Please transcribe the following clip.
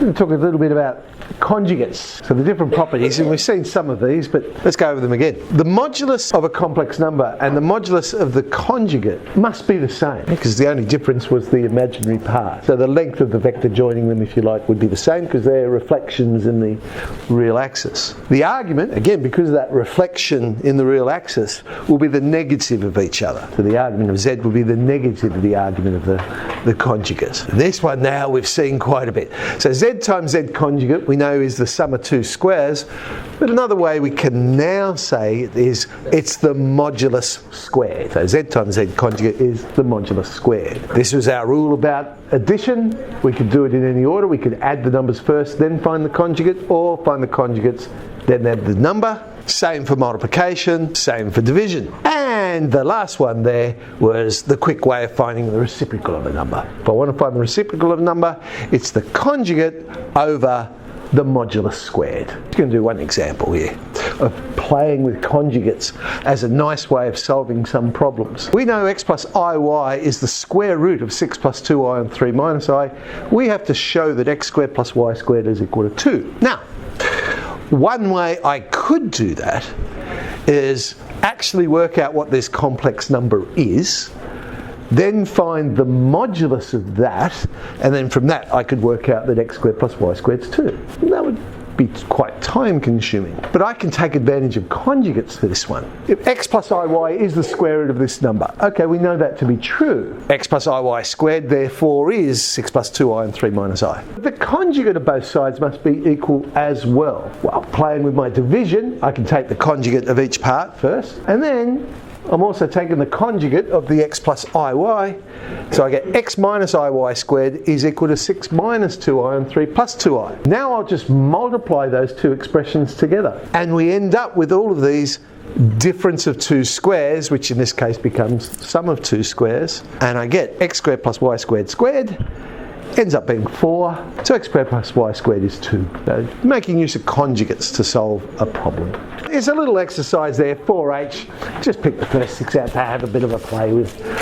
going to talk a little bit about conjugates. So the different properties, and we've seen some of these, but let's go over them again. The modulus of a complex number and the modulus of the conjugate must be the same, because the only difference was the imaginary part. So the length of the vector joining them, if you like, would be the same because they're reflections in the real axis. The argument, again, because of that reflection in the real axis, will be the negative of each other. So the argument of z will be the negative of the argument of the conjugate. This one now we've seen quite a bit. So z times z conjugate we know is the sum of two squares, but another way we can now say it is it's the modulus squared. So z times z conjugate is the modulus squared. This was our rule about addition. We could do it in any order. We could add the numbers first, then find the conjugate, or find the conjugates, then add the number. Same for multiplication, same for division. And the last one there was the quick way of finding the reciprocal of a number. If I want to find the reciprocal of a number, it's the conjugate over the modulus squared. I'm going to do one example here of playing with conjugates as a nice way of solving some problems. We know x plus iy is the square root of 6 plus 2i and 3 minus I. We have to show that x squared plus y squared is equal to 2. Now, one way I could do that is actually work out what this complex number is, then find the modulus of that, and then from that I could work out that x squared plus y squared is 2. And that would be quite time consuming. But I can take advantage of conjugates for this one. If x plus iy is the square root of this number, okay, we know that to be true. X plus iy squared therefore is 6 plus 2i and 3 minus I. The conjugate of both sides must be equal as well. Well, playing with my division, I can take the conjugate of each part first, and then I'm also taking the conjugate of the x plus iy, so I get x minus iy squared is equal to 6 minus 2i and 3 plus 2i. Now I'll just multiply those two expressions together, and we end up with all of these difference of two squares, which in this case becomes sum of two squares, and I get x squared plus y squared squared ends up being 4, so x squared plus y squared is 2. So making use of conjugates to solve a problem. There's a little exercise there, 4H. Just pick the first 6 out to have a bit of a play with.